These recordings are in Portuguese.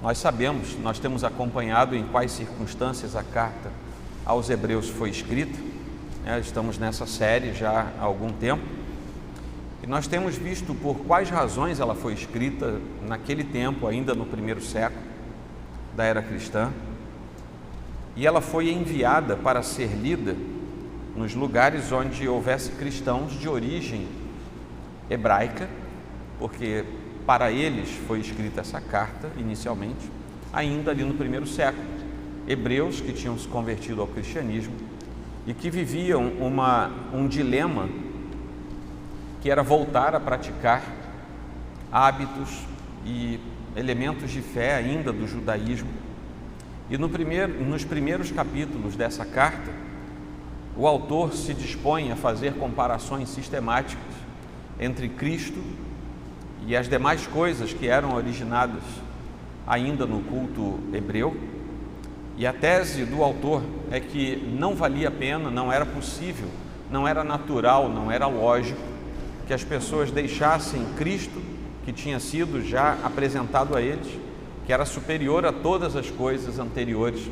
Nós sabemos, nós temos acompanhado em quais circunstâncias a carta aos Hebreus foi escrita, estamos nessa série já há algum tempo, e nós temos visto por quais razões ela foi escrita naquele tempo, ainda no primeiro século da era cristã, e ela foi enviada para ser lida nos lugares onde houvesse cristãos de origem hebraica, porque para eles foi escrita essa carta inicialmente, ainda ali no primeiro século. Hebreus que tinham se convertido ao cristianismo e que viviam um dilema que era voltar a praticar hábitos e elementos de fé ainda do judaísmo. E nos primeiros capítulos dessa carta, o autor se dispõe a fazer comparações sistemáticas entre Cristo e as demais coisas que eram originadas ainda no culto hebreu. E a tese do autor é que não valia a pena, não era possível, não era natural, não era lógico que as pessoas deixassem Cristo, que tinha sido já apresentado a eles, que era superior a todas as coisas anteriores.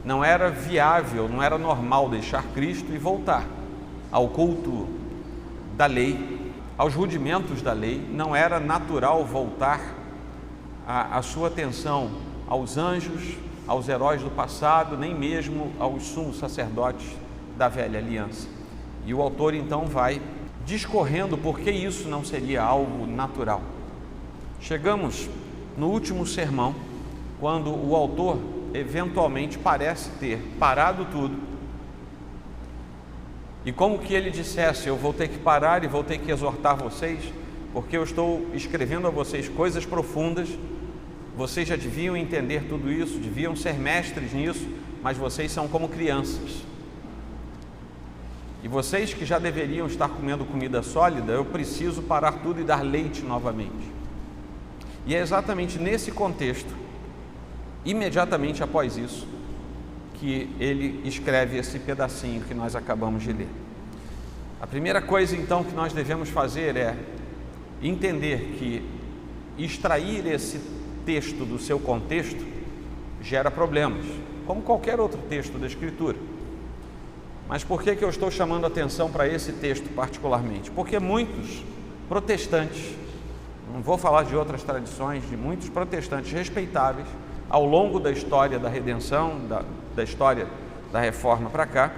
Não era viável, não era normal deixar Cristo e voltar ao culto da lei, aos rudimentos da lei. Não era natural voltar a sua atenção aos anjos, aos heróis do passado, nem mesmo aos sumos sacerdotes da velha aliança. E o autor então vai discorrendo por que isso não seria algo natural. Chegamos no último sermão, quando o autor eventualmente parece ter parado tudo, e como que ele dissesse: eu vou ter que parar e vou ter que exortar vocês, porque eu estou escrevendo a vocês coisas profundas, vocês já deviam entender tudo isso, deviam ser mestres nisso, mas vocês são como crianças. E vocês que já deveriam estar comendo comida sólida, eu preciso parar tudo e dar leite novamente. E é exatamente nesse contexto, imediatamente após isso, que ele escreve esse pedacinho que nós acabamos de ler. A primeira coisa então que nós devemos fazer é entender que extrair esse texto do seu contexto gera problemas, como qualquer outro texto da Escritura. Mas por que eu estou chamando atenção para esse texto particularmente? Porque muitos protestantes, não vou falar de outras tradições, de muitos protestantes respeitáveis, ao longo da história da redenção, da história da reforma para cá,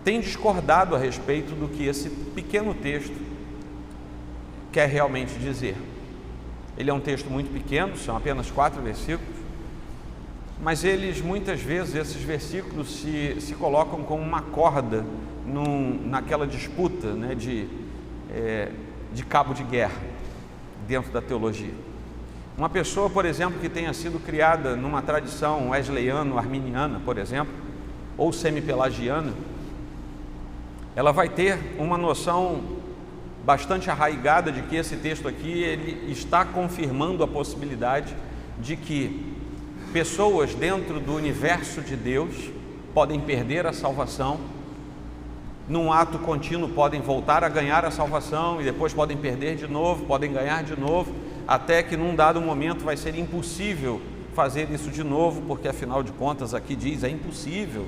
têm discordado a respeito do que esse pequeno texto quer realmente dizer. Ele é um texto muito pequeno, são apenas 4 versículos, mas eles, muitas vezes, esses versículos se colocam como uma corda naquela disputa, né, de cabo de guerra dentro da teologia. Uma pessoa, por exemplo, que tenha sido criada numa tradição wesleyano-arminiana, por exemplo, ou semi-pelagiana, ela vai ter uma noção bastante arraigada de que esse texto aqui ele está confirmando a possibilidade de que pessoas dentro do universo de Deus podem perder a salvação, num ato contínuo podem voltar a ganhar a salvação e depois podem perder de novo, podem ganhar de novo, até que num dado momento vai ser impossível fazer isso de novo, porque afinal de contas aqui diz, é impossível,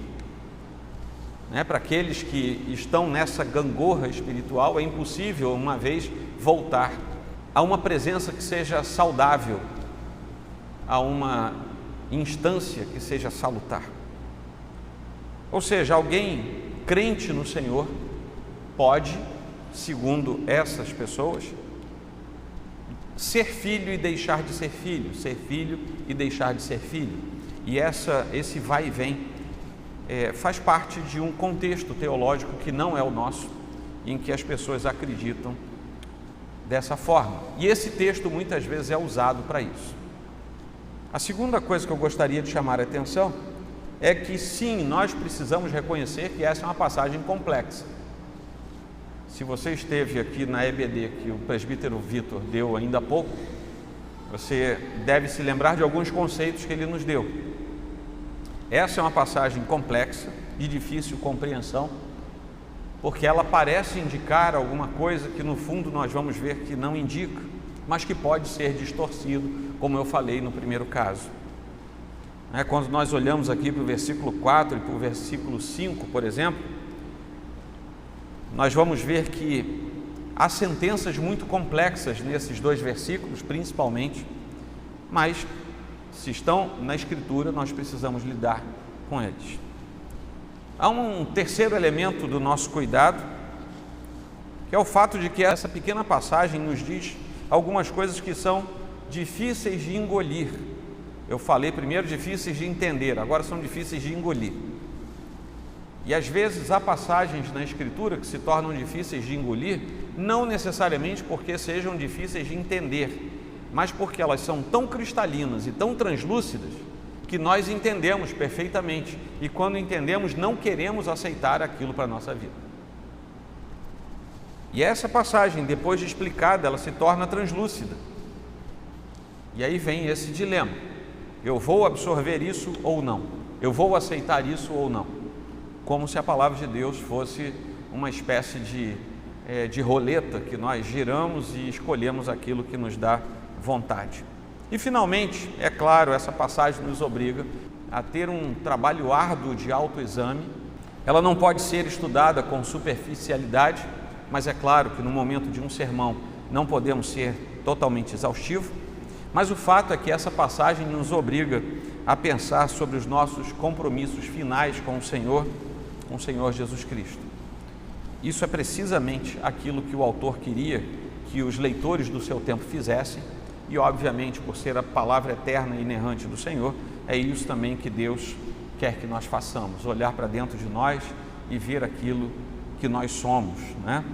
né? Para aqueles que estão nessa gangorra espiritual, é impossível uma vez voltar a uma presença que seja saudável, a uma instância que seja salutar. Ou seja, alguém crente no Senhor pode, segundo essas pessoas, ser filho e deixar de ser filho, ser filho e deixar de ser filho. E esse vai e vem faz parte de um contexto teológico que não é o nosso, em que as pessoas acreditam dessa forma. E esse texto muitas vezes é usado para isso. A segunda coisa que eu gostaria de chamar a atenção é que sim, nós precisamos reconhecer que essa é uma passagem complexa. Se você esteve aqui na EBD que o presbítero Vitor deu ainda há pouco, você deve se lembrar de alguns conceitos que ele nos deu. Essa é uma passagem complexa, de difícil compreensão, porque ela parece indicar alguma coisa que no fundo nós vamos ver que não indica, mas que pode ser distorcido, como eu falei no primeiro caso. Quando nós olhamos aqui para o versículo 4 e para o versículo 5, por exemplo, nós vamos ver que há sentenças muito complexas nesses dois versículos, principalmente, mas se estão na Escritura, nós precisamos lidar com eles. Há um terceiro elemento do nosso cuidado, que é o fato de que essa pequena passagem nos diz algumas coisas que são difíceis de engolir. Eu falei primeiro difíceis de entender, agora são difíceis de engolir. E às vezes há passagens na Escritura que se tornam difíceis de engolir, não necessariamente porque sejam difíceis de entender, mas porque elas são tão cristalinas e tão translúcidas que nós entendemos perfeitamente, e quando entendemos não queremos aceitar aquilo para a nossa vida. E essa passagem, depois de explicada, ela se torna translúcida. E aí vem esse dilema: eu vou absorver isso ou não? Eu vou aceitar isso ou não? Como se a palavra de Deus fosse uma espécie de roleta que nós giramos e escolhemos aquilo que nos dá vontade. E finalmente, é claro, essa passagem nos obriga a ter um trabalho árduo de autoexame. Ela não pode ser estudada com superficialidade, mas é claro que no momento de um sermão não podemos ser totalmente exaustivos, mas o fato é que essa passagem nos obriga a pensar sobre os nossos compromissos finais com o Senhor Jesus Cristo. Isso é precisamente aquilo que o autor queria que os leitores do seu tempo fizessem, e obviamente, por ser a palavra eterna e inerrante do Senhor, é isso também que Deus quer que nós façamos: olhar para dentro de nós e ver aquilo que nós somos, né?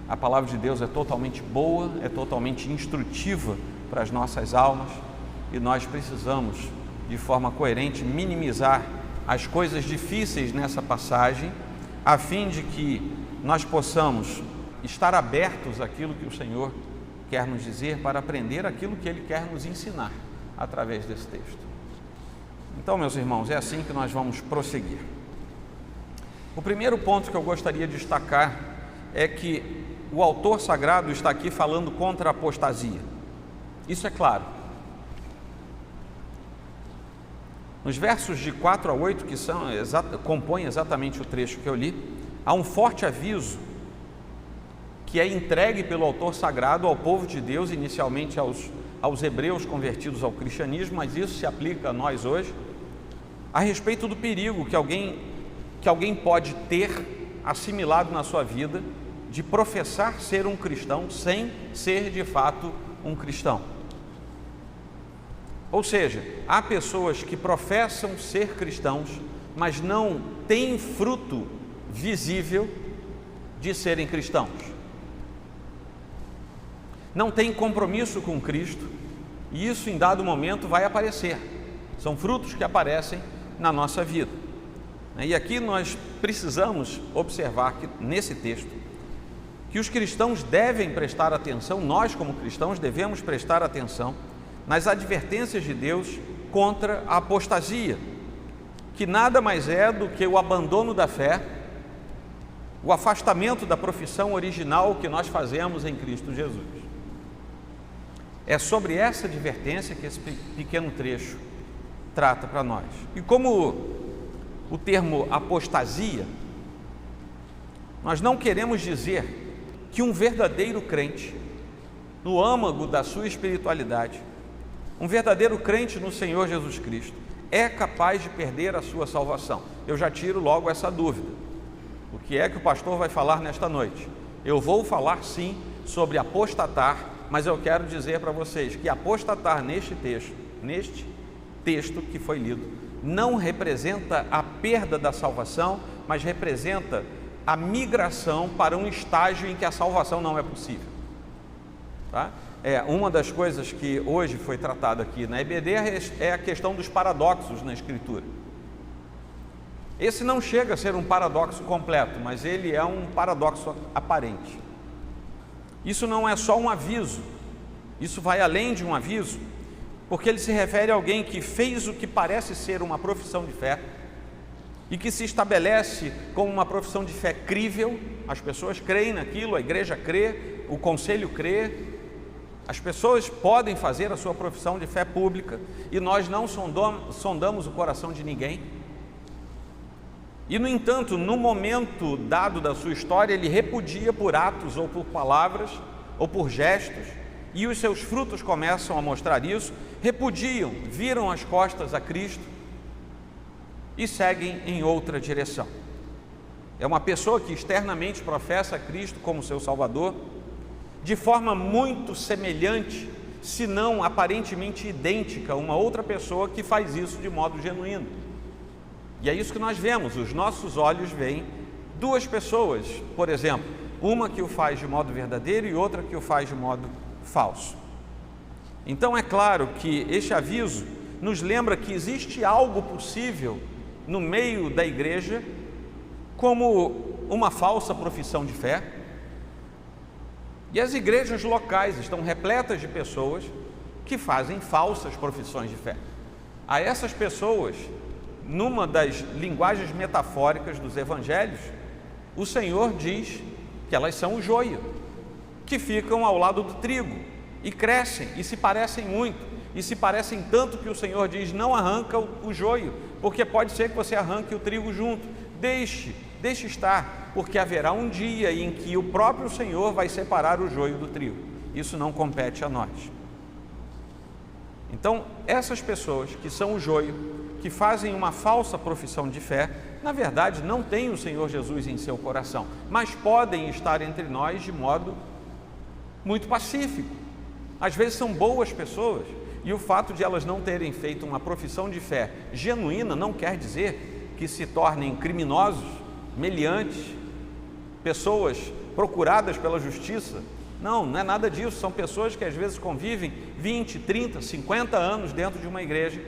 A palavra de Deus é totalmente boa, é totalmente instrutiva para as nossas almas, e nós precisamos, de forma coerente, minimizar as coisas difíceis nessa passagem, a fim de que nós possamos estar abertos àquilo que o Senhor quer nos dizer, para aprender aquilo que Ele quer nos ensinar através desse texto. Então, meus irmãos, é assim que nós vamos prosseguir. O primeiro ponto que eu gostaria de destacar é que o autor sagrado está aqui falando contra a apostasia. Isso é claro. Nos versos de 4 a 8, que compõem exatamente o trecho que eu li, há um forte aviso que é entregue pelo autor sagrado ao povo de Deus, inicialmente aos hebreus convertidos ao cristianismo, mas isso se aplica a nós hoje, a respeito do perigo que alguém pode ter assimilado na sua vida de professar ser um cristão sem ser de fato um cristão. Ou seja, há pessoas que professam ser cristãos, mas não têm fruto visível de serem cristãos. Não têm compromisso com Cristo, e isso em dado momento vai aparecer. São frutos que aparecem na nossa vida. E aqui nós precisamos observar que, nesse texto, que os cristãos devem prestar atenção, nós como cristãos devemos prestar atenção nas advertências de Deus contra a apostasia, que nada mais é do que o abandono da fé, o afastamento da profissão original que nós fazemos em Cristo Jesus. É sobre essa advertência que esse pequeno trecho trata para nós. E como o termo apostasia, nós não queremos dizer que um verdadeiro crente, no âmago da sua espiritualidade, um verdadeiro crente no Senhor Jesus Cristo, é capaz de perder a sua salvação. Eu já tiro logo essa dúvida. O que é que o pastor vai falar nesta noite? Eu vou falar sim sobre apostatar, mas eu quero dizer para vocês que apostatar neste texto que foi lido, não representa a perda da salvação, mas representa a migração para um estágio em que a salvação não é possível. Tá? Uma das coisas que hoje foi tratada aqui na EBD é a questão dos paradoxos na Escritura. Esse não chega a ser um paradoxo completo, mas ele é um paradoxo aparente. Isso não é só um aviso, isso vai além de um aviso, porque ele se refere a alguém que fez o que parece ser uma profissão de fé e que se estabelece como uma profissão de fé crível. As pessoas creem naquilo, a igreja crê, o conselho crê, As pessoas podem fazer a sua profissão de fé pública e nós não sondamos o coração de ninguém. E, no entanto, no momento dado da sua história, ele repudia por atos ou por palavras ou por gestos, e os seus frutos começam a mostrar isso, repudiam, viram as costas a Cristo e seguem em outra direção. É uma pessoa que externamente professa a Cristo como seu Salvador, de forma muito semelhante, se não aparentemente idêntica a uma outra pessoa que faz isso de modo genuíno. E é isso que nós vemos, os nossos olhos veem duas pessoas, por exemplo, uma que o faz de modo verdadeiro e outra que o faz de modo falso. Então é claro que este aviso nos lembra que existe algo possível no meio da igreja, como uma falsa profissão de fé, e as igrejas locais estão repletas de pessoas que fazem falsas profissões de fé. A essas pessoas, numa das linguagens metafóricas dos evangelhos, o Senhor diz que elas são o joio, que ficam ao lado do trigo e crescem e se parecem muito, e se parecem tanto que o Senhor diz: não arranca o joio, porque pode ser que você arranque o trigo junto. Deixe estar, porque haverá um dia em que o próprio Senhor vai separar o joio do trigo. Isso não compete a nós. Então, essas pessoas que são o joio, que fazem uma falsa profissão de fé, na verdade não têm o Senhor Jesus em seu coração, mas podem estar entre nós de modo muito pacífico. Às vezes são boas pessoas, e o fato de elas não terem feito uma profissão de fé genuína não quer dizer que se tornem criminosos, meliantes, pessoas procuradas pela justiça. Não é nada disso. São pessoas que às vezes convivem 20, 30, 50 anos dentro de uma igreja,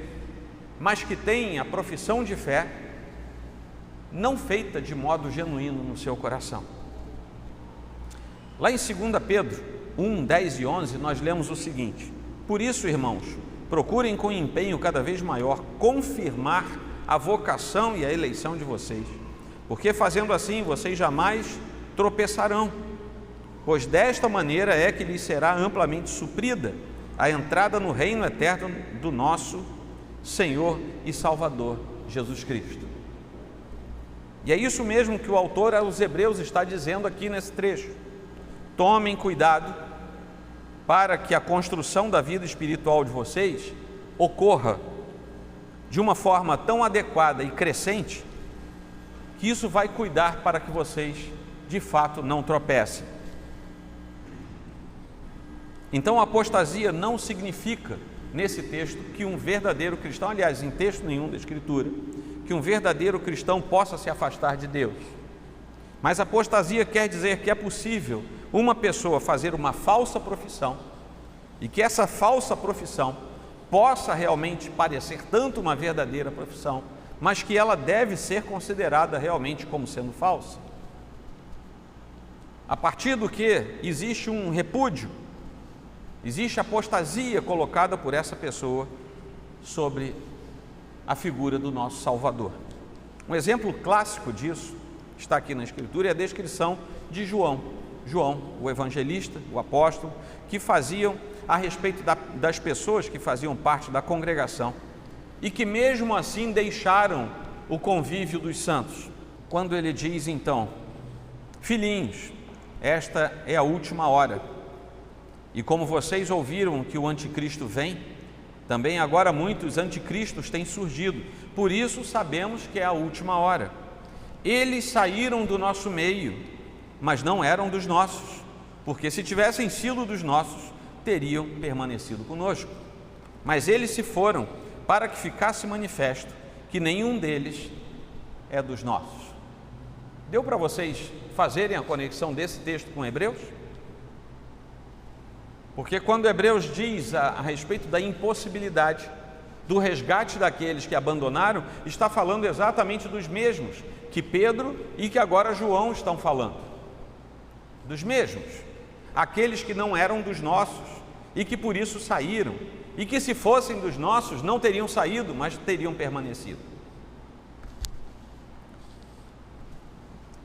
mas que têm a profissão de fé não feita de modo genuíno no seu coração. Lá em 2 Pedro 1, 10 e 11, nós lemos o seguinte: por isso, irmãos, procurem com empenho cada vez maior confirmar a vocação e a eleição de vocês, porque fazendo assim vocês jamais tropeçarão, pois desta maneira é que lhes será amplamente suprida a entrada no reino eterno do nosso Senhor e Salvador Jesus Cristo. E é isso mesmo que o autor aos Hebreus está dizendo aqui nesse trecho: tomem cuidado para que a construção da vida espiritual de vocês ocorra de uma forma tão adequada e crescente, que isso vai cuidar para que vocês de fato não tropecem. Então a apostasia não significa, nesse texto, que um verdadeiro cristão, aliás, em texto nenhum da Escritura, que um verdadeiro cristão possa se afastar de Deus. Mas apostasia quer dizer que é possível uma pessoa fazer uma falsa profissão, e que essa falsa profissão possa realmente parecer tanto uma verdadeira profissão, mas que ela deve ser considerada realmente como sendo falsa. A partir do que existe um repúdio, existe apostasia colocada por essa pessoa sobre a figura do nosso Salvador. Um exemplo clássico disso está aqui na Escritura, é a descrição de João, o evangelista, o apóstolo, que faziam a respeito das pessoas que faziam parte da congregação e que mesmo assim deixaram o convívio dos santos. Quando ele diz então: filhinhos, esta é a última hora, e como vocês ouviram que o anticristo vem, também agora muitos anticristos têm surgido, por isso sabemos que é a última hora. Eles saíram do nosso meio, mas não eram dos nossos, porque se tivessem sido dos nossos, teriam permanecido conosco. Mas eles se foram para que ficasse manifesto que nenhum deles é dos nossos. Deu para vocês fazerem a conexão desse texto com Hebreus? Porque quando Hebreus diz a respeito da impossibilidade do resgate daqueles que abandonaram, está falando exatamente dos mesmos que Pedro e que agora João estão falando. Dos mesmos, aqueles que não eram dos nossos e que por isso saíram, e que se fossem dos nossos não teriam saído, mas teriam permanecido.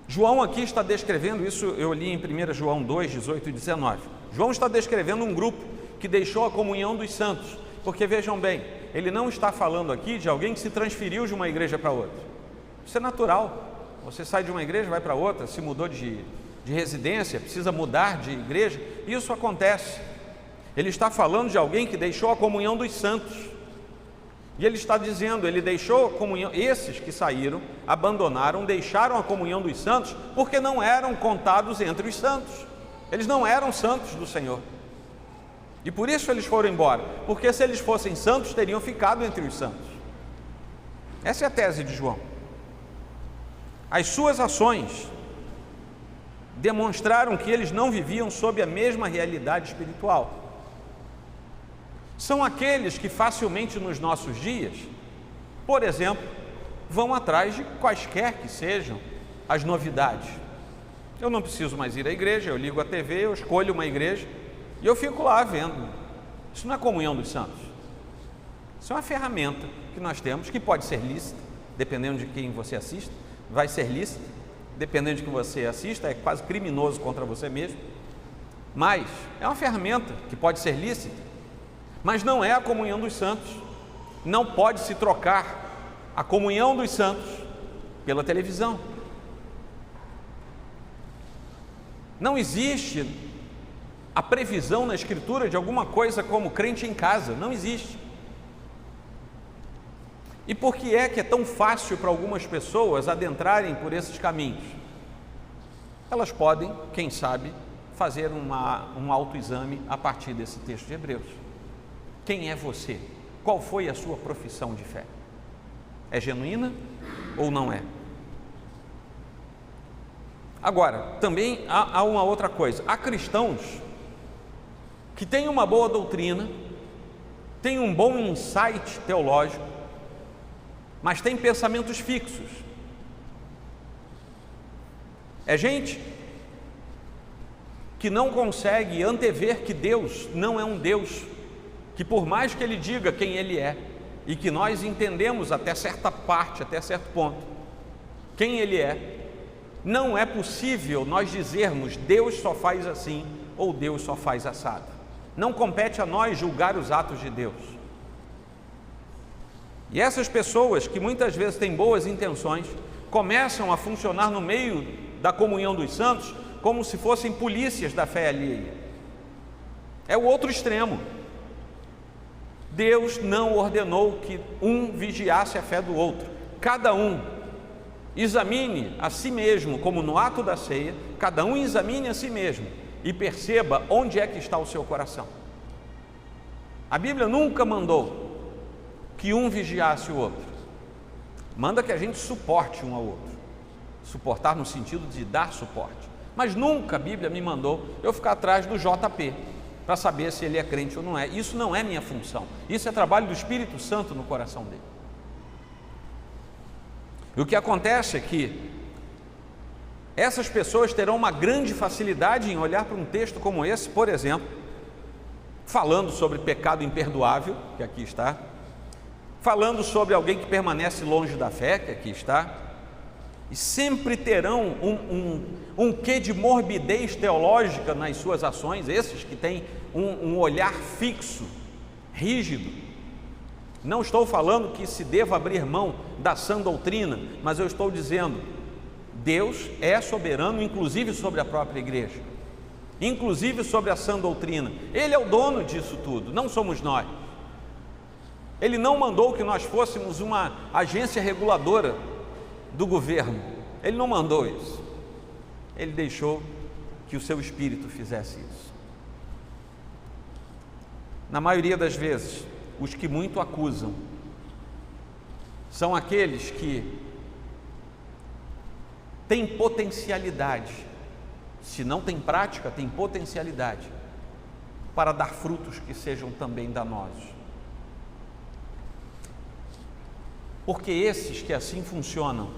João aqui está descrevendo isso, eu li em 1 João 2, 18 e 19. João está descrevendo um grupo que deixou a comunhão dos santos. Porque vejam bem, ele não está falando aqui de alguém que se transferiu de uma igreja para outra. Isso é natural. Você sai de uma igreja, vai para outra, se mudou de residência, precisa mudar de igreja, isso acontece. Ele está falando de alguém que deixou a comunhão dos santos. E ele está dizendo, ele deixou a comunhão, esses que saíram, abandonaram, deixaram a comunhão dos santos, porque não eram contados entre os santos. Eles não eram santos do Senhor. E por isso eles foram embora, porque se eles fossem santos, teriam ficado entre os santos. Essa é a tese de João. As suas ações demonstraram que eles não viviam sob a mesma realidade espiritual. São aqueles que facilmente nos nossos dias, por exemplo, vão atrás de quaisquer que sejam as novidades. Eu não preciso mais ir à igreja, eu ligo a TV, eu escolho uma igreja e eu fico lá vendo. Isso não é comunhão dos santos. Isso é uma ferramenta que nós temos, que pode ser lícita, dependendo de quem você assista, vai ser lícita, dependendo de quem você assista, é quase criminoso contra você mesmo, mas é uma ferramenta que pode ser lícita, mas não é a comunhão dos santos. Não pode se trocar a comunhão dos santos pela televisão. Não existe a previsão na Escritura de alguma coisa como crente em casa, não existe. E por que é tão fácil para algumas pessoas adentrarem por esses caminhos? Elas podem, quem sabe, fazer um autoexame a partir desse texto de Hebreus. Quem é você? Qual foi a sua profissão de fé? É genuína ou não é? Agora, também há uma outra coisa. Há cristãos que têm uma boa doutrina, têm um bom insight teológico, mas têm pensamentos fixos. É gente que não consegue antever que Deus não é um Deus, que por mais que Ele diga quem Ele é, e que nós entendemos até certa parte, até certo ponto, quem Ele é, não é possível nós dizermos Deus só faz assim, ou Deus só faz assado. Não compete a nós julgar os atos de Deus. E essas pessoas que muitas vezes têm boas intenções, começam a funcionar no meio da comunhão dos santos, como se fossem polícias da fé alheia. É o outro extremo. Deus não ordenou que um vigiasse a fé do outro. Cada um examine a si mesmo, como no ato da ceia, cada um examine a si mesmo e perceba onde é que está o seu coração. A Bíblia nunca mandou que um vigiasse o outro. Manda que a gente suporte um ao outro. Suportar no sentido de dar suporte. Mas nunca a Bíblia me mandou eu ficar atrás do JP para saber se ele é crente ou não é. Isso não é minha função. Isso é trabalho do Espírito Santo no coração dele. E o que acontece é que essas pessoas terão uma grande facilidade em olhar para um texto como esse, por exemplo, falando sobre pecado imperdoável, que aqui está, falando sobre alguém que permanece longe da fé, que aqui está, e sempre terão um quê de morbidez teológica nas suas ações, esses que têm um olhar fixo, rígido. Não estou falando que se deva abrir mão da sã doutrina, mas eu estou dizendo, Deus é soberano, inclusive sobre a própria igreja, inclusive sobre a sã doutrina. Ele é o dono disso tudo, não somos nós. Ele não mandou que nós fôssemos uma agência reguladora do governo. Ele não mandou isso. Ele deixou que o seu Espírito fizesse isso. Na maioria das vezes, os que muito acusam são aqueles que têm potencialidade, se não tem prática, tem potencialidade para dar frutos que sejam também danosos. Porque esses que assim funcionam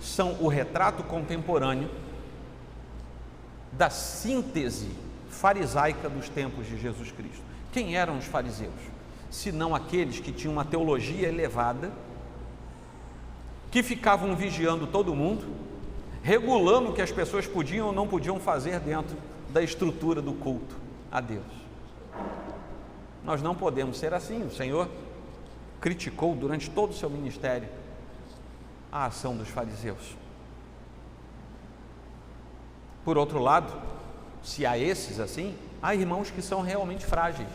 são o retrato contemporâneo da síntese farisaica dos tempos de Jesus Cristo. Quem eram os fariseus? Senão aqueles que tinham uma teologia elevada, que ficavam vigiando todo mundo, regulando o que as pessoas podiam ou não podiam fazer dentro da estrutura do culto a Deus. Nós não podemos ser assim. O Senhor criticou durante todo o seu ministério a ação dos fariseus. Por outro lado, se há esses assim, há irmãos que são realmente frágeis,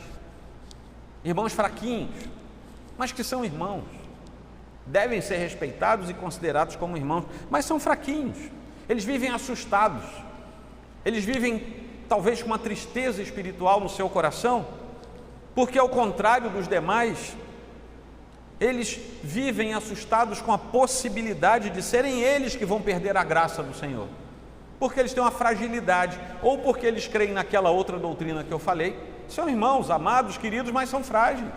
irmãos fraquinhos, mas que são irmãos, devem ser respeitados e considerados como irmãos, mas são fraquinhos, eles vivem assustados, eles vivem talvez com uma tristeza espiritual no seu coração, porque ao contrário dos demais, eles vivem assustados com a possibilidade de serem eles que vão perder a graça do Senhor, porque eles têm uma fragilidade, ou porque eles creem naquela outra doutrina que eu falei. São irmãos, amados, queridos, mas são frágeis,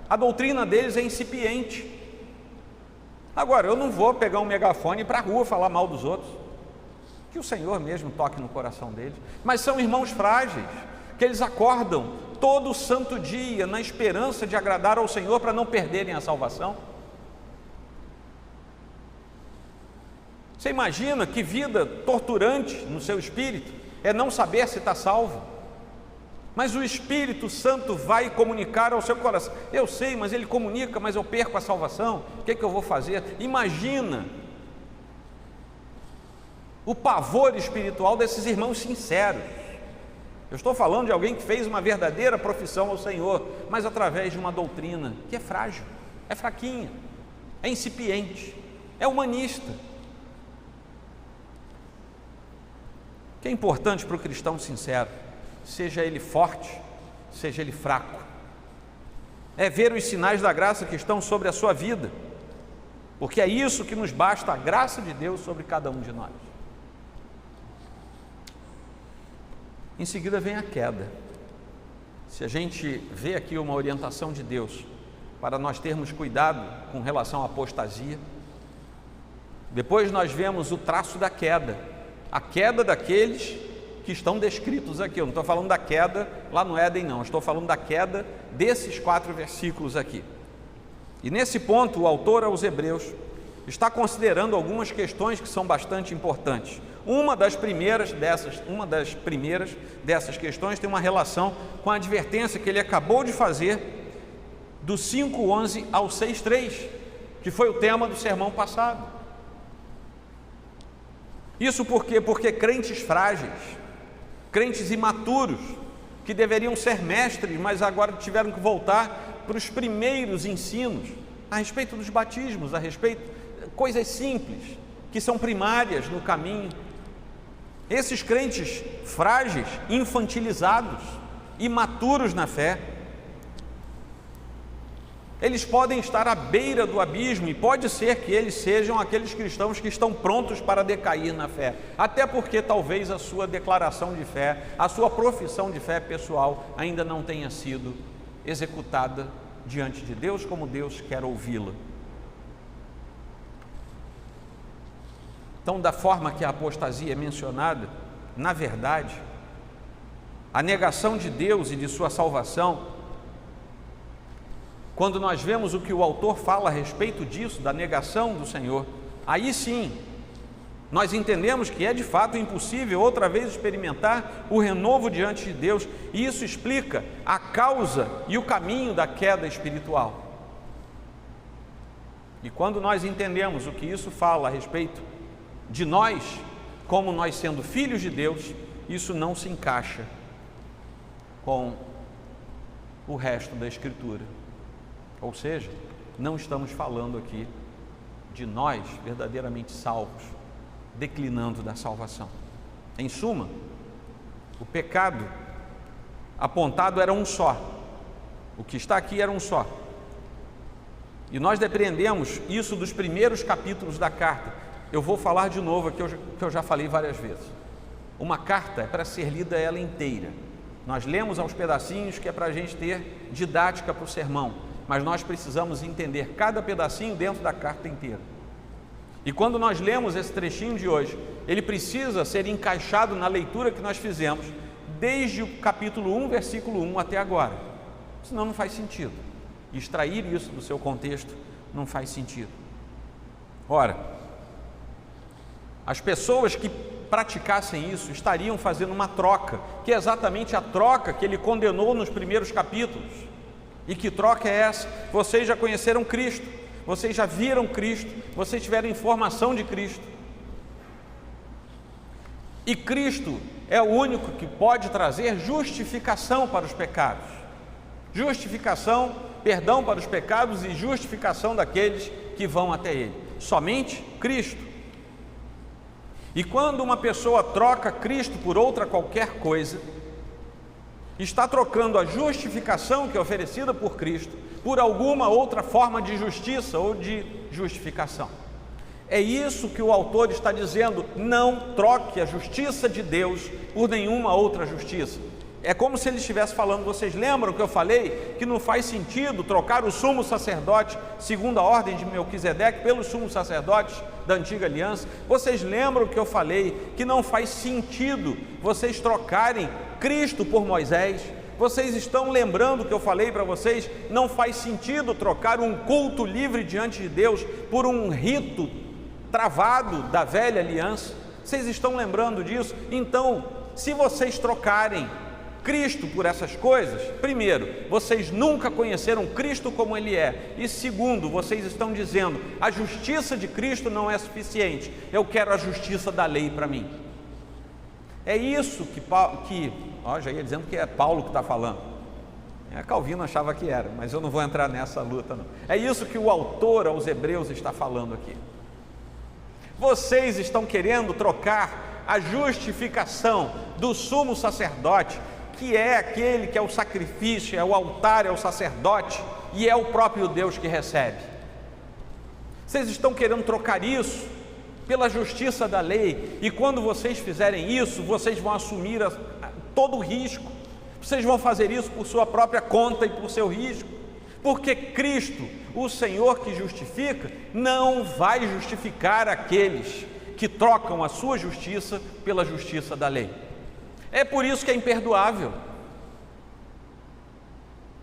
a doutrina deles é incipiente. Agora, eu não vou pegar um megafone para a rua falar mal dos outros, que o Senhor mesmo toque no coração deles, mas são irmãos frágeis, que eles acordam todo santo dia na esperança de agradar ao Senhor para não perderem a salvação. Você imagina que vida torturante no seu espírito é não saber se está salvo, mas o Espírito Santo vai comunicar ao seu coração. Eu sei, mas ele comunica, mas eu perco a salvação, o que eu vou fazer? Imagina o pavor espiritual desses irmãos sinceros. Eu estou falando de alguém que fez uma verdadeira profissão ao Senhor, mas através de uma doutrina que é frágil, é fraquinha, é incipiente, é humanista. O que é importante para o cristão sincero, seja ele forte, seja ele fraco, é ver os sinais da graça que estão sobre a sua vida, porque é isso que nos basta, a graça de Deus sobre cada um de nós. Em seguida vem a queda. Se a gente vê aqui uma orientação de Deus para nós termos cuidado com relação à apostasia, depois nós vemos o traço da queda, a queda daqueles que estão descritos aqui. Eu não estou falando da queda lá no Éden, não, estou falando da queda desses 4 versículos aqui. E nesse ponto o autor aos Hebreus está considerando algumas questões que são bastante importantes. Uma das primeiras dessas questões tem uma relação com a advertência que ele acabou de fazer do 5:11 ao 6:3, que foi o tema do sermão passado. Isso por quê? Porque crentes frágeis, crentes imaturos, que deveriam ser mestres, mas agora tiveram que voltar para os primeiros ensinos a respeito dos batismos, a respeito de coisas simples, que são primárias no caminho. Esses crentes frágeis, infantilizados, imaturos na fé, eles podem estar à beira do abismo, e pode ser que eles sejam aqueles cristãos que estão prontos para decair na fé, até porque talvez a sua declaração de fé, a sua profissão de fé pessoal ainda não tenha sido executada diante de Deus como Deus quer ouvi-la. Então, da forma que a apostasia é mencionada, na verdade, a negação de Deus e de sua salvação, quando nós vemos o que o autor fala a respeito disso, da negação do Senhor, aí sim, nós entendemos que é de fato impossível outra vez experimentar o renovo diante de Deus, e isso explica a causa e o caminho da queda espiritual. E quando nós entendemos o que isso fala a respeito de nós, como nós sendo filhos de Deus, isso não se encaixa com o resto da Escritura. Ou seja, não estamos falando aqui de nós verdadeiramente salvos, declinando da salvação. Em suma, o pecado apontado era um só, o que está aqui era um só, e nós depreendemos isso dos primeiros capítulos da carta. Eu vou falar de novo aqui, que eu já falei várias vezes. Uma carta é para ser lida ela inteira. Nós lemos aos pedacinhos, que é para a gente ter didática para o sermão, mas nós precisamos entender cada pedacinho dentro da carta inteira. E quando nós lemos esse trechinho de hoje, ele precisa ser encaixado na leitura que nós fizemos desde o capítulo 1, versículo 1 até agora. Senão não faz sentido. Extrair isso do seu contexto não faz sentido. Ora, as pessoas que praticassem isso estariam fazendo uma troca, que é exatamente a troca que ele condenou nos primeiros capítulos. E que troca é essa? Vocês já conheceram Cristo, vocês já viram Cristo, vocês tiveram informação de Cristo. E Cristo é o único que pode trazer justificação para os pecados. Justificação, perdão para os pecados e justificação daqueles que vão até Ele. Somente Cristo. E quando uma pessoa troca Cristo por outra qualquer coisa, está trocando a justificação que é oferecida por Cristo por alguma outra forma de justiça ou de justificação. É isso que o autor está dizendo: não troque a justiça de Deus por nenhuma outra justiça. É como se ele estivesse falando: vocês lembram que eu falei que não faz sentido trocar o sumo sacerdote segundo a ordem de Melquisedeque pelos sumos sacerdotes da antiga aliança? Vocês lembram que eu falei que não faz sentido vocês trocarem Cristo por Moisés? Vocês estão lembrando que eu falei para vocês? Não faz sentido trocar um culto livre diante de Deus por um rito travado da velha aliança. Vocês estão lembrando disso? Então, se vocês trocarem Cristo por essas coisas, primeiro, vocês nunca conheceram Cristo como Ele é, e segundo, vocês estão dizendo: a justiça de Cristo não é suficiente, eu quero a justiça da lei para mim. É isso já ia dizendo que é Paulo que está falando. Calvino achava que era, mas eu não vou entrar nessa luta não. É isso que o autor aos Hebreus está falando aqui. Vocês estão querendo trocar a justificação do sumo sacerdote, que é aquele que é o sacrifício, é o altar, é o sacerdote, e é o próprio Deus que recebe. Vocês estão querendo trocar isso pela justiça da lei, e quando vocês fizerem isso, vocês vão assumir todo o risco. Vocês vão fazer isso por sua própria conta e por seu risco, porque Cristo, o Senhor que justifica, não vai justificar aqueles que trocam a sua justiça pela justiça da lei. É por isso que é imperdoável.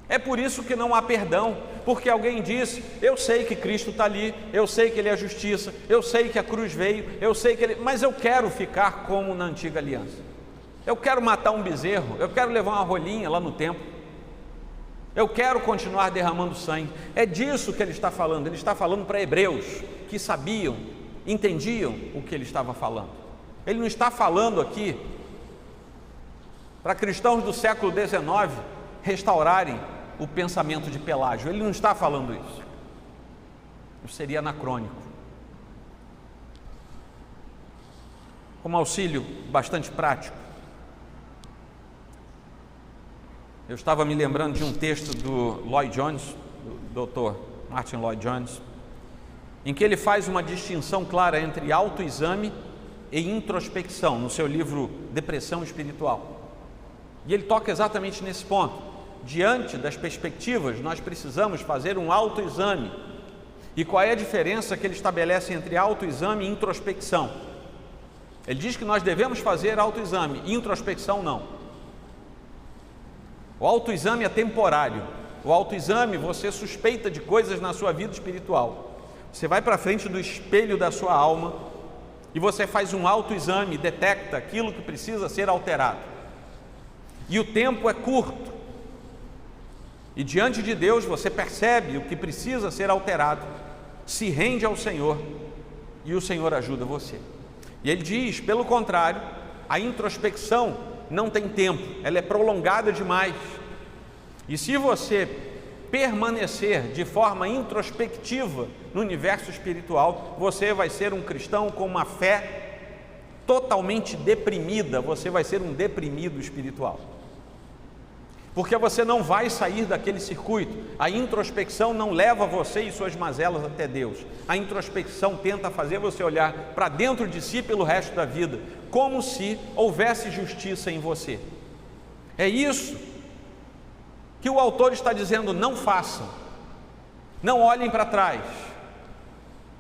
É por isso que não há perdão, porque alguém disse: eu sei que Cristo está ali, eu sei que Ele é a justiça, eu sei que a cruz veio, eu sei que Ele... mas eu quero ficar como na antiga aliança. Eu quero matar um bezerro, eu quero levar uma rolinha lá no templo, eu quero continuar derramando sangue. É disso que ele está falando. Ele está falando para hebreus que sabiam, entendiam o que ele estava falando. Ele não está falando aqui para cristãos do século XIX restaurarem o pensamento de Pelágio. Ele não está falando isso. Isso seria anacrônico. Como auxílio bastante prático, eu estava me lembrando de um texto do Lloyd Jones, do Dr. Martin Lloyd Jones, em que ele faz uma distinção clara entre autoexame e introspecção, no seu livro Depressão Espiritual. E ele toca exatamente nesse ponto. Diante das perspectivas, nós precisamos fazer um autoexame. E qual é a diferença que ele estabelece entre autoexame e introspecção? Ele diz que nós devemos fazer autoexame, introspecção não. O autoexame é temporário. O autoexame, você suspeita de coisas na sua vida espiritual. Você vai para frente do espelho da sua alma e você faz um autoexame, detecta aquilo que precisa ser alterado. E o tempo é curto. E diante de Deus você percebe o que precisa ser alterado, se rende ao Senhor e o Senhor ajuda você. E ele diz, pelo contrário, a introspecção não tem tempo, ela é prolongada demais. E se você permanecer de forma introspectiva no universo espiritual, você vai ser um cristão com uma fé totalmente deprimida, você vai ser um deprimido espiritual. Porque você não vai sair daquele circuito. A introspecção não leva você e suas mazelas até Deus. A introspecção tenta fazer você olhar para dentro de si pelo resto da vida, como se houvesse justiça em você. É isso que o autor está dizendo: não façam, não olhem para trás,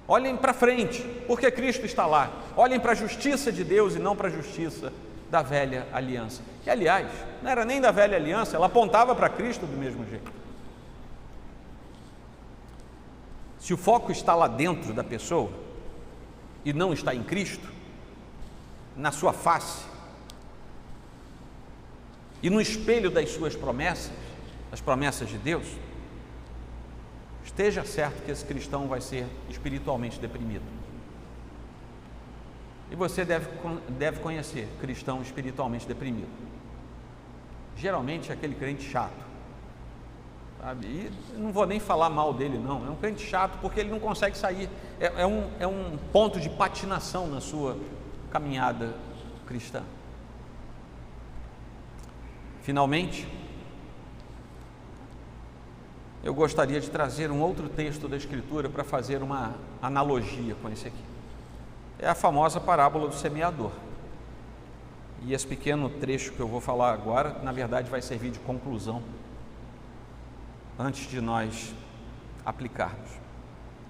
olhem para frente, porque Cristo está lá. Olhem para a justiça de Deus e não para a justiça da velha aliança, que aliás, não era nem da velha aliança, ela apontava para Cristo do mesmo jeito. Se o foco está lá dentro da pessoa e não está em Cristo, na sua face e no espelho das suas promessas, as promessas de Deus, esteja certo que esse cristão vai ser espiritualmente deprimido. E você deve conhecer cristão espiritualmente deprimido. Geralmente é aquele crente chato, sabe? E não vou nem falar mal dele, não. É um crente chato porque ele não consegue sair. É um ponto de patinação na sua caminhada cristã. Finalmente, eu gostaria de trazer um outro texto da Escritura para fazer uma analogia com esse aqui. É a famosa parábola do semeador. E esse pequeno trecho que eu vou falar agora, na verdade, vai servir de conclusão antes de nós aplicarmos.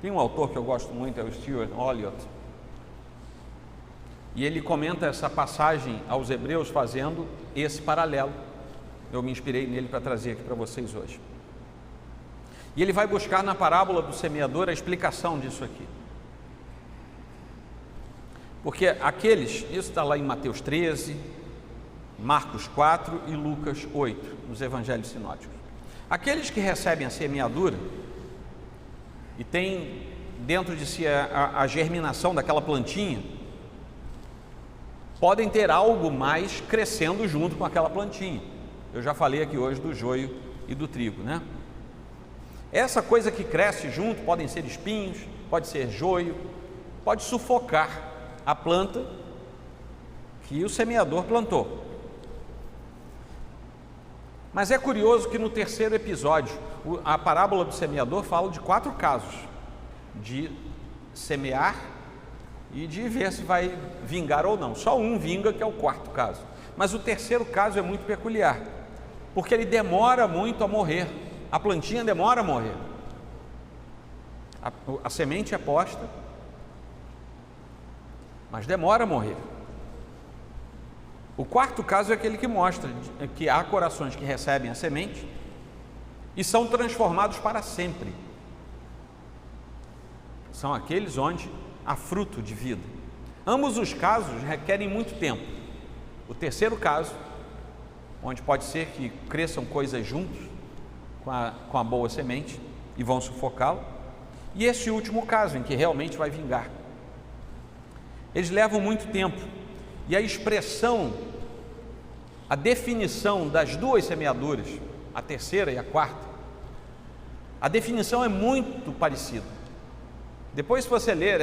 Tem um autor que eu gosto muito, é o Stuart Olyott, e ele comenta essa passagem aos Hebreus fazendo esse paralelo. Eu me inspirei nele para trazer aqui para vocês hoje. E ele vai buscar na parábola do semeador a explicação disso aqui. Porque isso está lá em Mateus 13, Marcos 4 e Lucas 8, nos evangelhos sinóticos. Aqueles que recebem a semeadura e têm dentro de si a germinação daquela plantinha, podem ter algo mais crescendo junto com aquela plantinha. Eu já falei aqui hoje do joio e do trigo, né? Essa coisa que cresce junto, podem ser espinhos, pode ser joio, pode sufocar a planta que o semeador plantou. Mas é curioso que no terceiro episódio, a parábola do semeador fala de 4 casos, de semear e de ver se vai vingar ou não. Só um vinga, que é o 4º caso. Mas o terceiro caso é muito peculiar, porque ele demora muito a morrer. A plantinha demora a morrer. A semente é posta, mas demora a morrer. O 4º caso é aquele que mostra que há corações que recebem a semente e são transformados para sempre. São aqueles onde há fruto de vida. Ambos os casos requerem muito tempo. O terceiro caso, onde pode ser que cresçam coisas juntos com a boa semente e vão sufocá-lo, e esse último caso, em que realmente vai vingar. Eles levam muito tempo, e a expressão, a definição das 2 semeaduras, a terceira e a 4ª, a definição é muito parecida. Depois, se você ler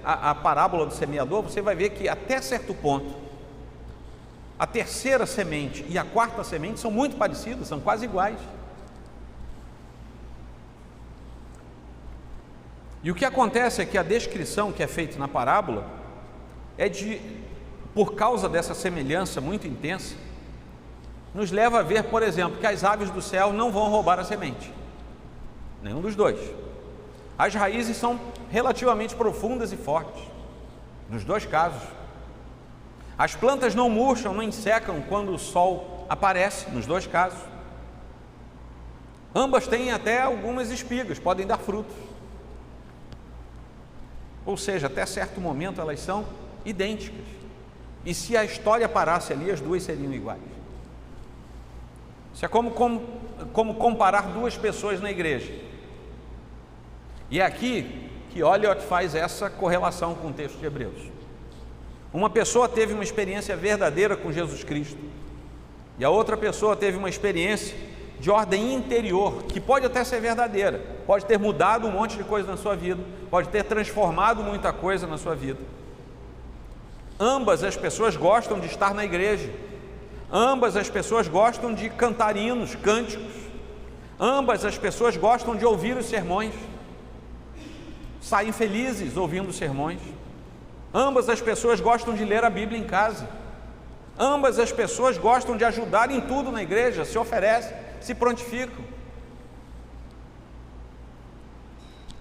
a parábola do semeador, você vai ver que até certo ponto, a terceira semente e a 4ª semente são muito parecidas, são quase iguais. E o que acontece é que a descrição que é feita na parábola por causa dessa semelhança muito intensa, nos leva a ver, por exemplo, que as aves do céu não vão roubar a semente, nenhum dos dois. As raízes são relativamente profundas e fortes, nos 2 casos. As plantas não murcham, não secam quando o sol aparece, nos 2 casos. Ambas têm até algumas espigas, podem dar frutos. Ou seja, até certo momento elas são idênticas. E se a história parasse ali, as 2 seriam iguais. Isso é como comparar 2 pessoas na igreja. E é aqui que Olyott faz essa correlação com o texto de Hebreus. Uma pessoa teve uma experiência verdadeira com Jesus Cristo, e a outra pessoa teve uma experiência de ordem interior, que pode até ser verdadeira, pode ter mudado um monte de coisa na sua vida, pode ter transformado muita coisa na sua vida. Ambas as pessoas gostam de estar na igreja, ambas as pessoas gostam de cantar hinos, cânticos, ambas as pessoas gostam de ouvir os sermões, saem felizes ouvindo os sermões, ambas as pessoas gostam de ler a Bíblia em casa, ambas as pessoas gostam de ajudar em tudo na igreja, se oferecem, se prontificam.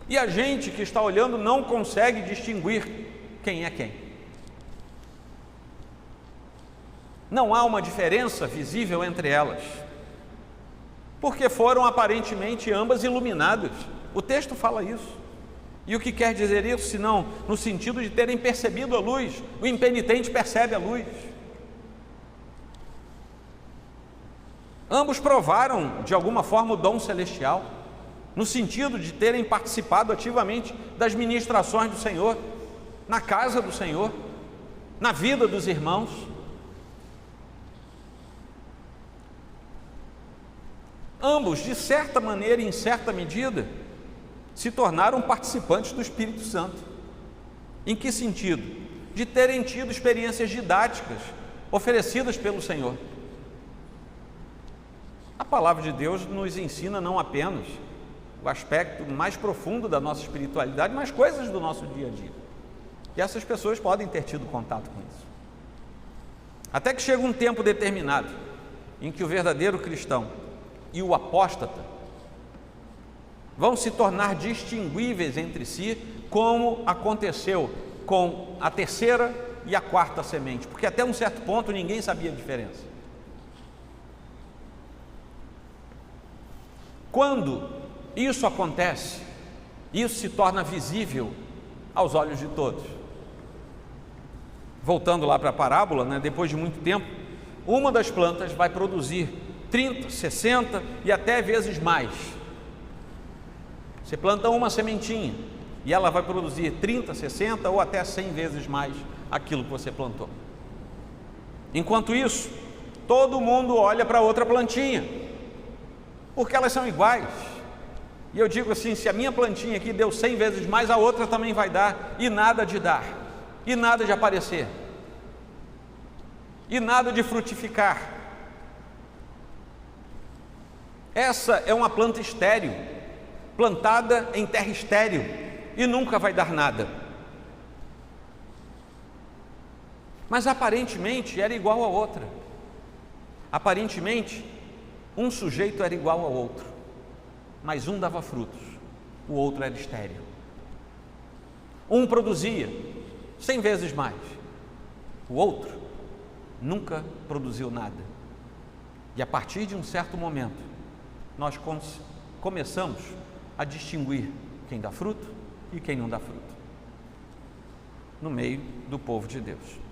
E a gente que está olhando não consegue distinguir quem é quem. Não há uma diferença visível entre elas, porque foram aparentemente ambas iluminadas. O texto fala isso. E o que quer dizer isso, senão no sentido de terem percebido a luz? O impenitente percebe a luz. Ambos provaram de alguma forma o dom celestial. no sentido de terem participado ativamente das ministrações do Senhor, na casa do Senhor, na vida dos irmãos. Ambos, de certa maneira e em certa medida, se tornaram participantes do Espírito Santo. Em que sentido? De terem tido experiências didáticas oferecidas pelo Senhor. A palavra de Deus nos ensina não apenas o aspecto mais profundo da nossa espiritualidade, mas coisas do nosso dia a dia. E essas pessoas podem ter tido contato com isso. Até que chega um tempo determinado em que o verdadeiro cristão e o apóstata vão se tornar distinguíveis entre si, como aconteceu com a terceira e a quarta semente, porque até um certo ponto ninguém sabia a diferença. Quando isso acontece, isso se torna visível aos olhos de todos. Voltando lá para a parábola, depois de muito tempo, uma das plantas vai produzir 30, 60 e até vezes mais. Você planta uma sementinha e ela vai produzir 30, 60 ou até 100 vezes mais aquilo que você plantou. Enquanto isso, todo mundo olha para outra plantinha, porque elas são iguais. E eu digo assim, se a minha plantinha aqui deu 100 vezes mais, a outra também vai dar, e nada de dar, e nada de aparecer, e nada de frutificar. Essa é uma planta estéril, plantada em terra estéril, e nunca vai dar nada. Mas aparentemente era igual a outra. Aparentemente, um sujeito era igual ao outro, mas um dava frutos, o outro era estéril. Um produzia 100 vezes mais, o outro nunca produziu nada. E a partir de um certo momento, nós começamos a distinguir quem dá fruto e quem não dá fruto no meio do povo de Deus.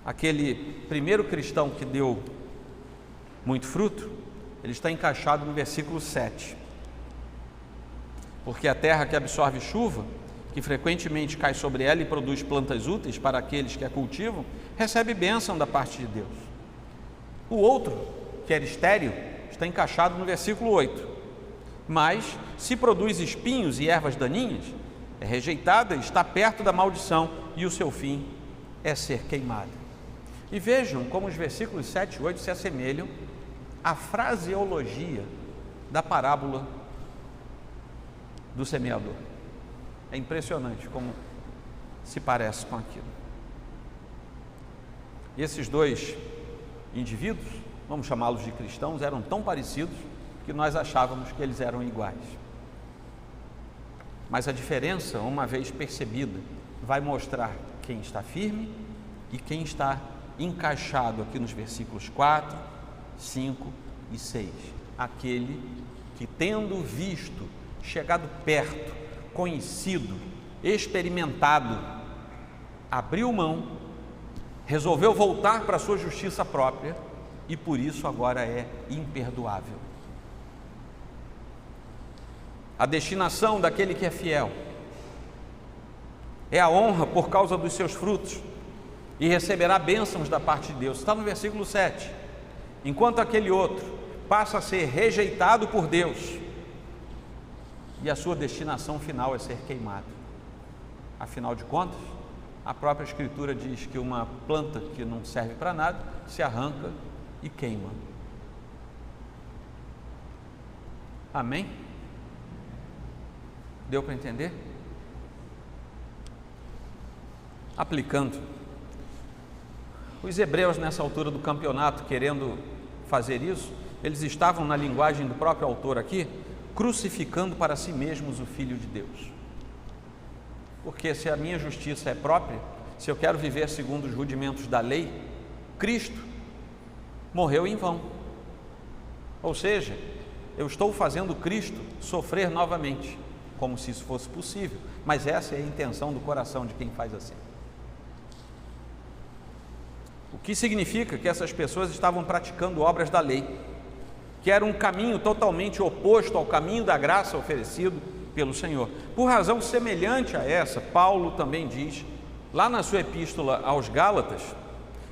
Aquele primeiro cristão que deu muito fruto, ele está encaixado no versículo 7. Porque a terra que absorve chuva, que frequentemente cai sobre ela e produz plantas úteis para aqueles que a cultivam, recebe bênção da parte de Deus. O outro, que era estéril, está encaixado no versículo 8. Mas, se produz espinhos e ervas daninhas, é rejeitada, está perto da maldição, e o seu fim é ser queimado. E vejam como os versículos 7 e 8 se assemelham à fraseologia da parábola do semeador. É impressionante como se parece com aquilo. E esses dois indivíduos, vamos chamá-los de cristãos, eram tão parecidos que nós achávamos que eles eram iguais. Mas a diferença, uma vez percebida, vai mostrar quem está firme e quem está encaixado aqui nos versículos 4, 5 e 6. Aquele que, tendo visto, chegado perto, conhecido, experimentado, abriu mão, resolveu voltar para a sua justiça própria e por isso agora é imperdoável. A destinação daquele que é fiel é a honra por causa dos seus frutos e receberá bênçãos da parte de Deus. Está no versículo 7. Enquanto aquele outro passa a ser rejeitado por Deus e a sua destinação final é ser queimado. Afinal de contas, a própria Escritura diz que uma planta que não serve para nada se arranca e queima. Amém? Deu para entender? Aplicando, os hebreus nessa altura do campeonato, querendo fazer isso, eles estavam, na linguagem do próprio autor aqui, crucificando para si mesmos o Filho de Deus. Porque se a minha justiça é própria, se eu quero viver segundo os rudimentos da lei, Cristo morreu em vão. Ou seja, eu estou fazendo Cristo sofrer novamente, como se isso fosse possível, mas essa é a intenção do coração de quem faz assim. O que significa que essas pessoas estavam praticando obras da lei, que era um caminho totalmente oposto ao caminho da graça oferecido pelo Senhor. Por razão semelhante a essa, Paulo também diz, lá na sua epístola aos Gálatas,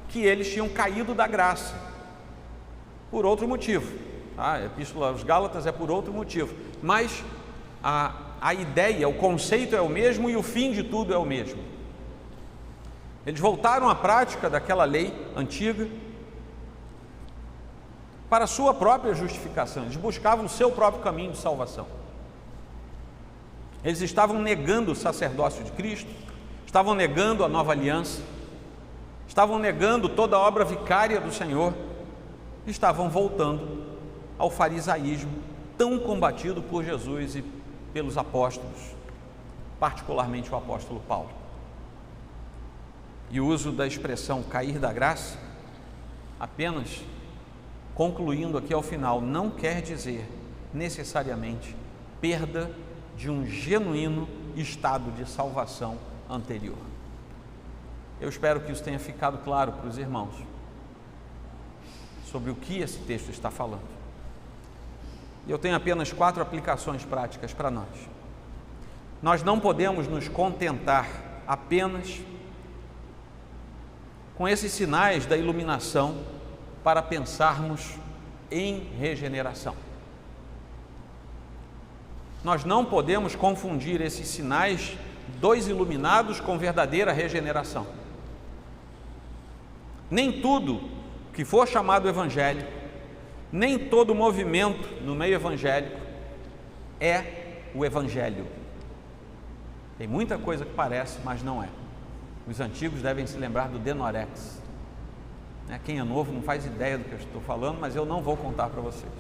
que eles tinham caído da graça, por outro motivo. A epístola aos Gálatas é por outro motivo, mas a ideia, o conceito é o mesmo e o fim de tudo é o mesmo. Eles voltaram à prática daquela lei antiga para a sua própria justificação. Eles buscavam o seu próprio caminho de salvação. Eles estavam negando o sacerdócio de Cristo, estavam negando a nova aliança, estavam negando toda a obra vicária do Senhor, estavam voltando ao farisaísmo tão combatido por Jesus e pelos apóstolos, particularmente o apóstolo Paulo. E o uso da expressão cair da graça, apenas concluindo aqui ao final, não quer dizer necessariamente perda de um genuíno estado de salvação anterior. Eu espero que isso tenha ficado claro para os irmãos sobre o que esse texto está falando. Eu tenho apenas 4 aplicações práticas para nós. Nós não podemos nos contentar apenas com esses sinais da iluminação para pensarmos em regeneração. Nós não podemos confundir esses sinais dos iluminados com verdadeira regeneração. Nem tudo que for chamado evangelho, nem todo movimento no meio evangélico é o evangelho. Tem muita coisa que parece, mas não é. Os antigos devem se lembrar do Denorex. Quem é novo não faz ideia do que eu estou falando, mas eu não vou contar para vocês.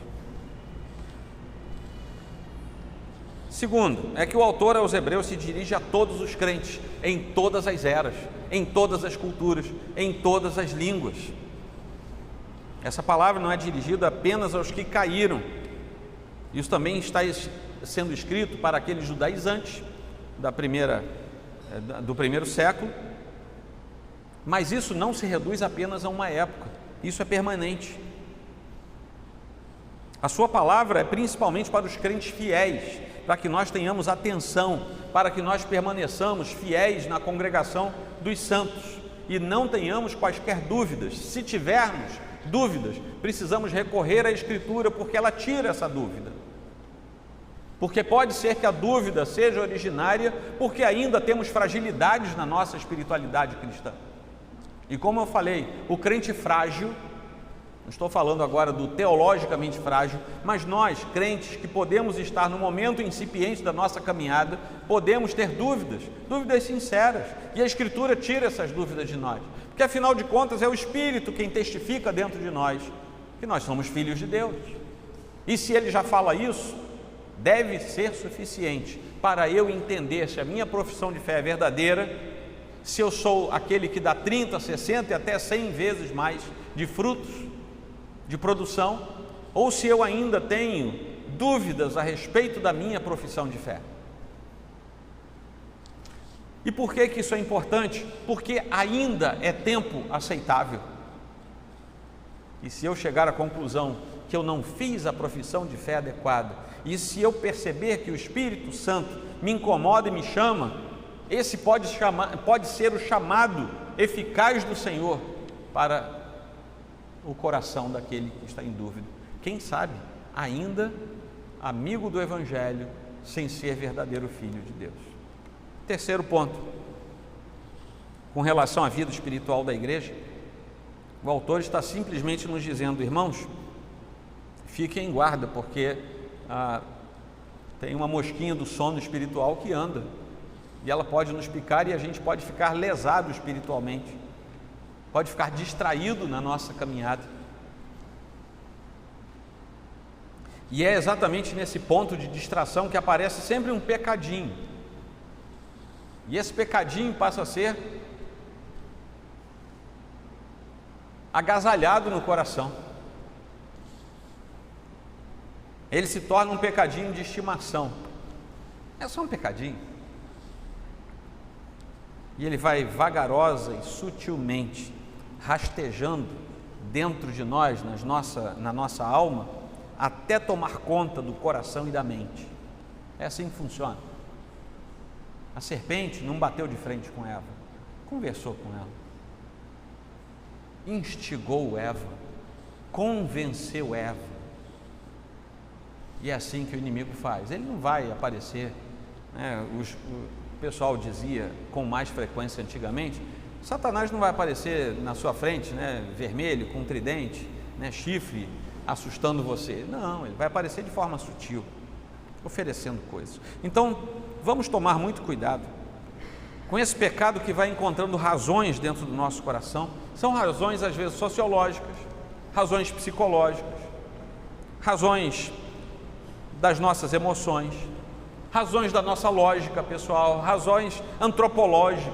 Segundo, é que o autor aos Hebreus se dirige a todos os crentes, em todas as eras, em todas as culturas, em todas as línguas. Essa palavra não é dirigida apenas aos que caíram. Isso também está sendo escrito para aqueles judaizantes do primeiro século, mas isso não se reduz apenas a uma época, isso é permanente. A sua palavra é principalmente para os crentes fiéis, para que nós tenhamos atenção, para que nós permaneçamos fiéis na congregação dos santos e não tenhamos quaisquer dúvidas. Se tivermos dúvidas, precisamos recorrer à Escritura, porque ela tira essa dúvida. Porque pode ser que a dúvida seja originária, porque ainda temos fragilidades na nossa espiritualidade cristã. E como eu falei, o crente frágil, não estou falando agora do teologicamente frágil, mas nós, crentes, que podemos estar no momento incipiente da nossa caminhada, podemos ter dúvidas sinceras, e a Escritura tira essas dúvidas de nós, porque afinal de contas é o Espírito quem testifica dentro de nós que nós somos filhos de Deus, e se Ele já fala isso, deve ser suficiente para eu entender se a minha profissão de fé é verdadeira, se eu sou aquele que dá 30, 60 e até 100 vezes mais de frutos de produção, ou se eu ainda tenho dúvidas a respeito da minha profissão de fé. E por que isso é importante? Porque ainda é tempo aceitável. E se eu chegar à conclusão que eu não fiz a profissão de fé adequada, e se eu perceber que o Espírito Santo me incomoda e me chama, esse pode ser o chamado eficaz do Senhor para o coração daquele que está em dúvida. Quem sabe, ainda amigo do Evangelho, sem ser verdadeiro filho de Deus. Terceiro ponto, com relação à vida espiritual da igreja, o autor está simplesmente nos dizendo: irmãos, fiquem em guarda, porque tem uma mosquinha do sono espiritual que anda, e ela pode nos picar e a gente pode ficar lesado espiritualmente, pode ficar distraído na nossa caminhada. E é exatamente nesse ponto de distração que aparece sempre um pecadinho, e esse pecadinho passa a ser agasalhado no coração. Ele se torna um pecadinho de estimação. É só um pecadinho. E ele vai vagarosa e sutilmente rastejando dentro de nós, na nossa alma, até tomar conta do coração e da mente. É assim que funciona. A serpente não bateu de frente com Eva, conversou com ela, instigou Eva, convenceu Eva. E é assim que o inimigo faz. Ele não vai aparecer, né? O pessoal dizia com mais frequência antigamente, Satanás não vai aparecer na sua frente, né, vermelho, com um tridente, né, chifre, assustando você. Não, ele vai aparecer de forma sutil, oferecendo coisas. Então, vamos tomar muito cuidado com esse pecado que vai encontrando razões dentro do nosso coração. São razões, às vezes, sociológicas, razões psicológicas, razões das nossas emoções, razões da nossa lógica pessoal, razões antropológicas.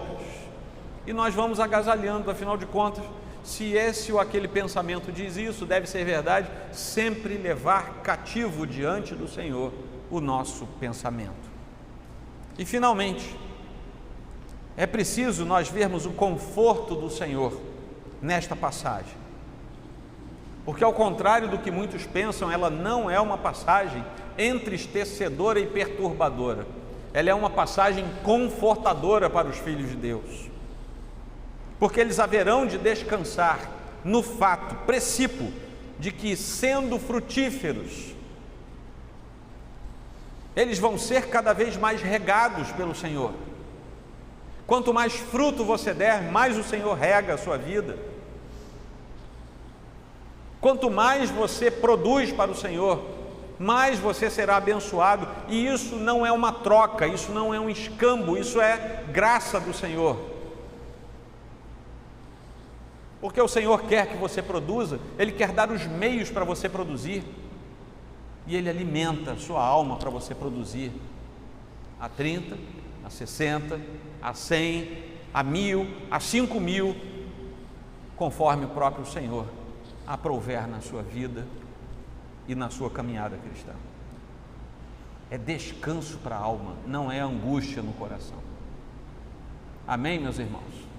E nós vamos agasalhando, afinal de contas, se esse ou aquele pensamento diz isso, deve ser verdade, sempre levar cativo diante do Senhor o nosso pensamento. E finalmente, é preciso nós vermos o conforto do Senhor nesta passagem. Porque, ao contrário do que muitos pensam, ela não é uma passagem entristecedora e perturbadora. Ela é uma passagem confortadora para os filhos de Deus. Porque eles haverão de descansar no fato, princípio, de que, sendo frutíferos, eles vão ser cada vez mais regados pelo Senhor. Quanto mais fruto você der, mais o Senhor rega a sua vida. Quanto mais você produz para o Senhor, mais você será abençoado. E isso não é uma troca, isso não é um escambo, isso é graça do Senhor. Porque o Senhor quer que você produza, Ele quer dar os meios para você produzir. E Ele alimenta a sua alma para você produzir a 30, a 60, a 100, a 1000, a 5000, conforme o próprio Senhor aprouver na sua vida e na sua caminhada cristã. É descanso para a alma, não é angústia no coração. Amém, meus irmãos?